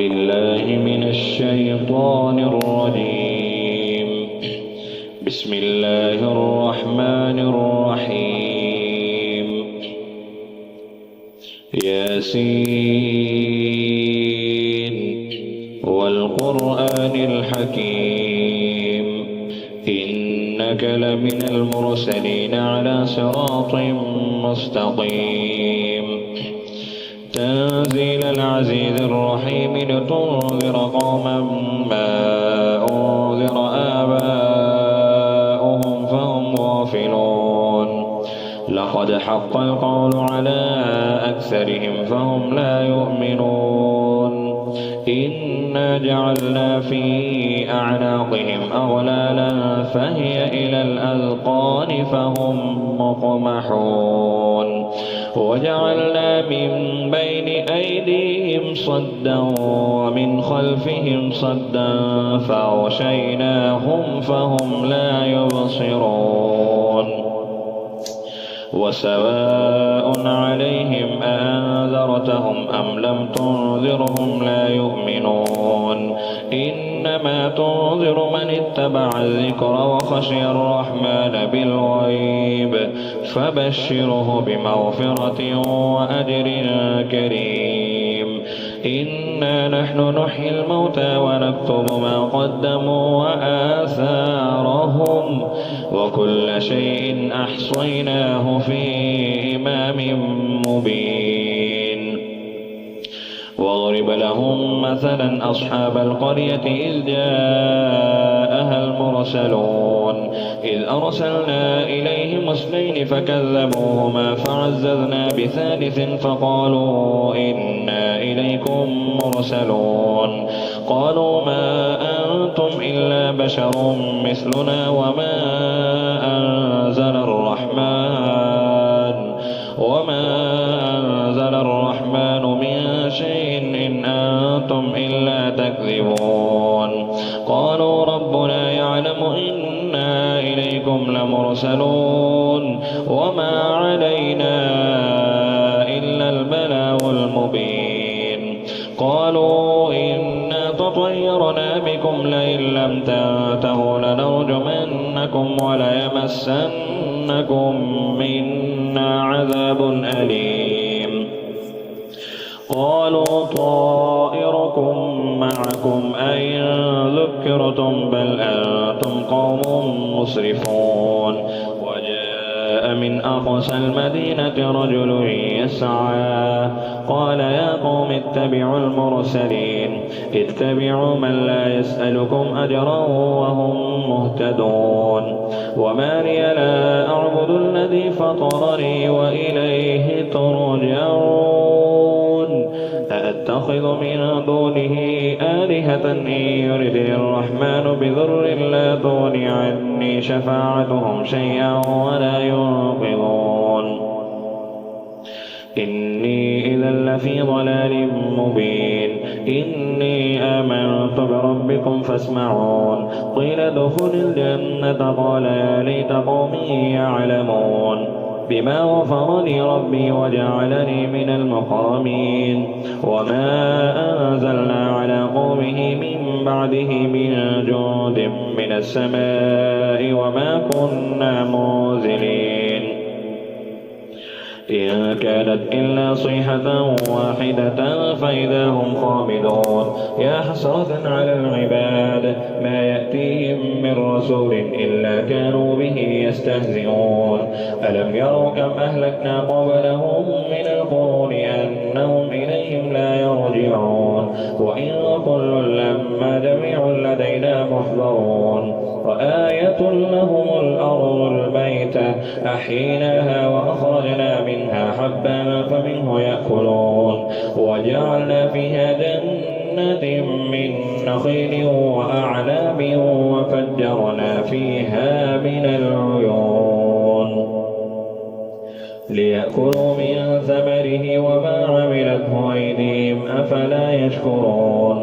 بالله من الشيطان الرجيم. بسم الله الرحمن الرحيم. ياسين والقرآن الحكيم إنك لمن المرسلين على صراط مستقيم. تنزيل العزيز الرحيم لتنذر قوما ما أنذر آباؤهم فهم غافلون. لقد حق القول على أكثرهم فهم لا يؤمنون. إنا جعلنا في أعناقهم أغلالا فهي إلى الأذقان فهم مقمحون. وجعلنا من بين أيديهم صدا ومن خلفهم صدا فأغشيناهم فهم لا يبصرون. وسواء عليهم أأنذرتهم أم لم تنذرهم لا يؤمنون. إنما تنذر من اتبع الذكر وخشي الرحمن بالغيب فبشره بمغفرة وأجر كريم. إنا نحن نحيي الموتى ونكتب ما قدموا وآثارهم وكل شيء أحصيناه في إمام مبين. واضرب لهم مثلا أصحاب القرية إذ جاءها المرسلون إذ أرسلنا إليهم اثنين فكذبوهما فعززنا بثالث فقالوا إنا إليكم مرسلون. قالوا ما أنتم إلا بشر مثلنا وما أنزل الرحمن من شيء إن أنتم إلا تكذبون. قالوا ربنا يعلم إنا إليكم لمرسلون وما علينا إلا البلاغ المبين. قالوا إنا تطيرنا بكم لئن لم تنتهوا لنرجمنكم وليمسنكم منا عذاب أليم. قالوا طائركم معكم أئن ذكرتم بل أنتم قوم مسرفون. وجاء من أقصى المدينة رجل يسعى قال يا قوم اتبعوا المرسلين اتبعوا من لا يسألكم أجرا وهم مهتدون. وما لي لا أعبد الذي فطرني وإليه ترجعون. أأتخذ من دونه آلهة إن يردني الرحمن بضر لا تغن عني شفاعتهم شيئا ولا ينقذون. إني إذا لفي ضلال مبين. إني آمنت بربكم فاسمعون. قيل ادخل الجنة قال يا ليت قومي يعلمون بما غفر لي ربي وجعلني من المكرمين. وما أنزلنا على قومه من بعده من جند من السماء وما كنا منزلين. إن كانت إلا صيحة واحدة فإذا هم خامدون. يا حسرة على العباد ما يأتيهم من رسول إلا كانوا به يستهزئون. ألم يروا كم أهلكنا قبلهم من القرون أنهم إليهم لا يرجعون. وإن كل لما جميع لدينا محضرون. وآية لهم الأرض الميتة أحييناها وأخرجنا منها حبا فمنه يأكلون. وجعلنا فيها جنات من نخيل وأعناب وفجرنا فيها من العيون ليأكلوا من ثمره وما عملته أيديهم أفلا يشكرون.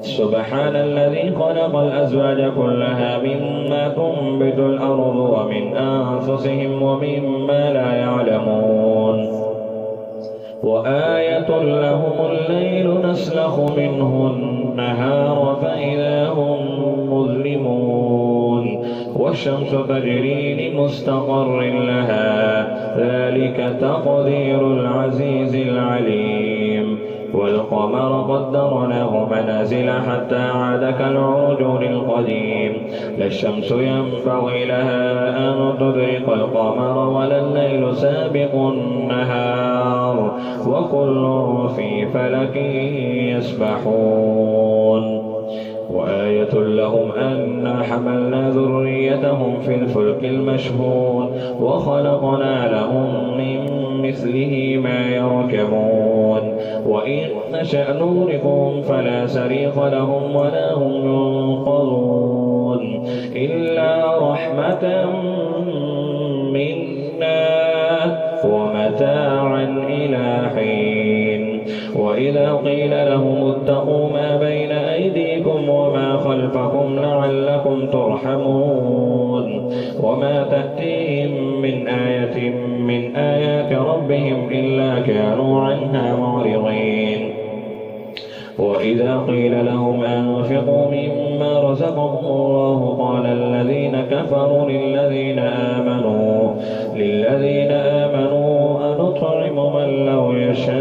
سبحان الذي خلق الأزواج كلها مما تنبت الأرض ومن أنفسهم ومما لا يعلمون. وآية لهم الليل نسلخ منه النهار فإذا هم مظلمون والشمس تجري لمستقر لها ذلك تقدير العزيز العليم والقمر قدرناه منازل حتى عاد كالعرجون القديم لا الشمس ينبغي لها أن تدرك القمر ولا الليل سابق النهار وكل في فلك يسبحون وآية لهم أنا حملنا ذريتهم في الفلك المشحون وخلقنا لهم من مثله ما يركبون وإن نشأ نغرقهم فلا صريخ لهم ولا هم ينقذون إلا رحمة منا ومتاعا إلى حين وإذا قيل لهم اتقوا ما بين أيديكم وما خلفكم لعلكم ترحمون وما تأتيهم من آية من آيات ربهم إلا كانوا عنها معرضين وإذا قيل لهم أنفقوا مما رزقهم الله قال الذين كفروا للذين آمنوا أنطعم من لو يشاء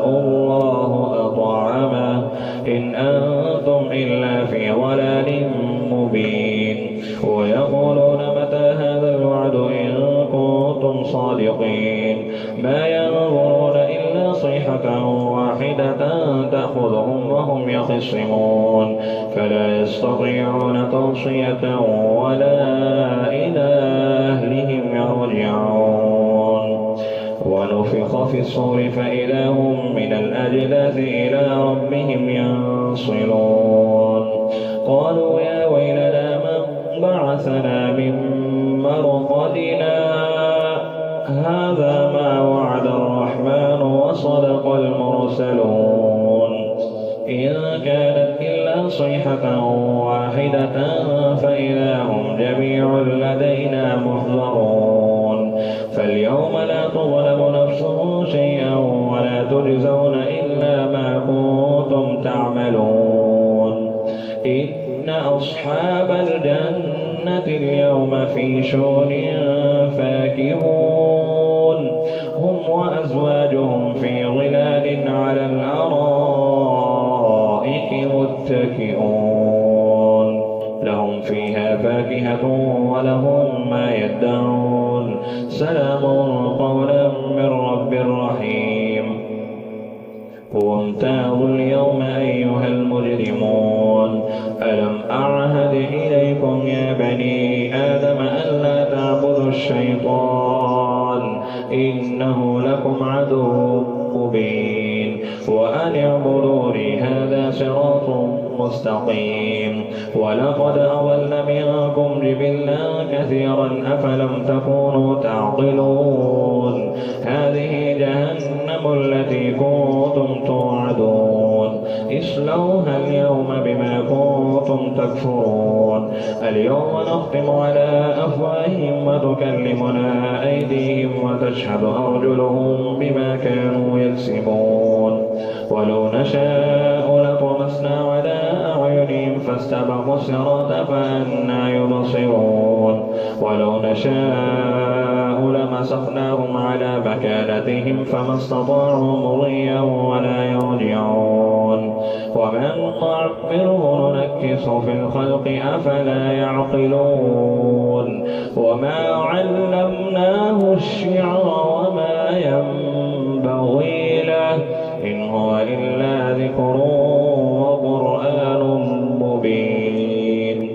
الله أطعمه إن أنتم إلا في ضلال مبين ويقولون متى هذا الوعد إن كنتم صادقين ما ينظرون إلا صيحة واحدة تأخذهم وهم يخصمون فلا يستطيعون توصية ولا إلى أهلهم يرجعون ونفخ في الصور فإذا هم من الأجداث إلى ربهم ينصلون قالوا يا ويلنا من بعثنا من مرقدنا هذا ما وعد الرحمن وصدق المرسلون إن كانت إلا صيحة واحدة فإذا هم جميع لدينا محضرون فاليوم لا تظلم نفس شيئا ولا تجزون إلا ما كنتم تعملون إن أصحاب الجنة اليوم في شغل فاكهون هم وأزواجهم في ظلال على الأرائك متكئون لهم فيها فاكهة ولهم ما يدعون سلام قولا من رب رحيم وامتازوا اليوم أيها المجرمون ألم أعهد إليكم يا بني آدم ألا تعبدوا الشيطان إنه لكم عدو مبين وأن اعبدوني هذا صراط مستقيم ولقد أضل منكم جبلا كثيرا أفلم تكونوا تعقلون هذه جهنم التي كنتم توعدون اصلوها اليوم بما كنتم تكفرون اليوم نختم على أفواههم وتكلمنا أيديهم وتشهد أرجلهم بما كانوا يكسبون ولو نشاء لطمسنا على أعينهم فاستبقوا الصراط فأنى يبصرون ولو نشاء لمسخناهم على مكانتهم فما استطاعوا مضيا ولا يرجعون ومن نعمره ننكسه في الخلق أفلا يعقلون وما علمناه الشعر وما ينبغي له إن هو إلا ذكر وقرآن مبين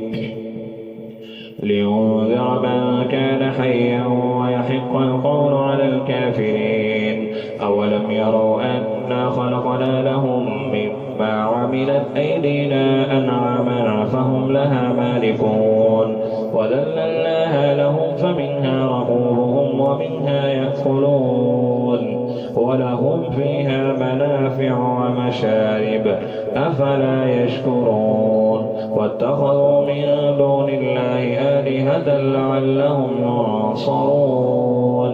لينذر من كان حيا ويحق القول على الكافرين أولم يروا أنا خلقنا لهم مما عملت أيدينا أنعاما فهم لها مالكون وذللناها لهم فمنها ركوبهم ومنها يأكلون ولهم فيها منافع ومنافع ومشارب أفلا يشكرون واتخذوا من دون الله آلهة لعلهم ينصرون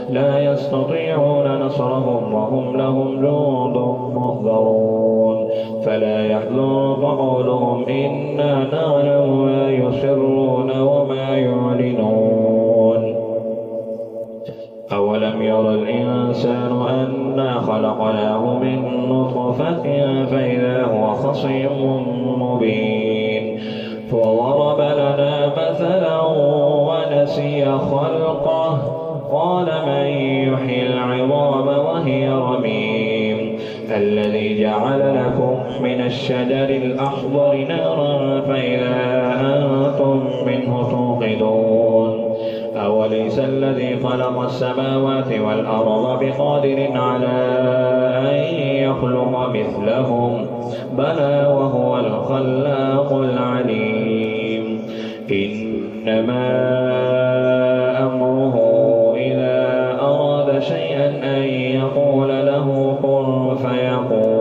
لا يستطيعون نصرهم وهم لهم جند محضرون فلا يحزنك قولهم إنا نعلم ما يسرون وما يعلنون أولم ير الإنسان أنا خلقناه من نطفة فإذا هو خصيم مبين وضرب لنا مثلا ونسي خلقه قال من يحيي العظام وهي رميم الذي جعل لكم من الشجر الأخضر نارا فإذا أنتم منه توقدون أوليس الذي خلق السماوات والأرض بقادر على أن يخلق مثلهم بلى وهو الخلاق العليم إنما أمره إذا أراد شيئا أن يقول له كن فيكون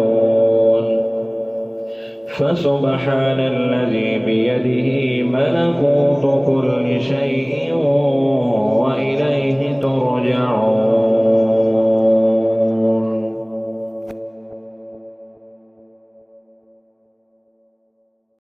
فسبحان الذي بيده ملكوت كل شيء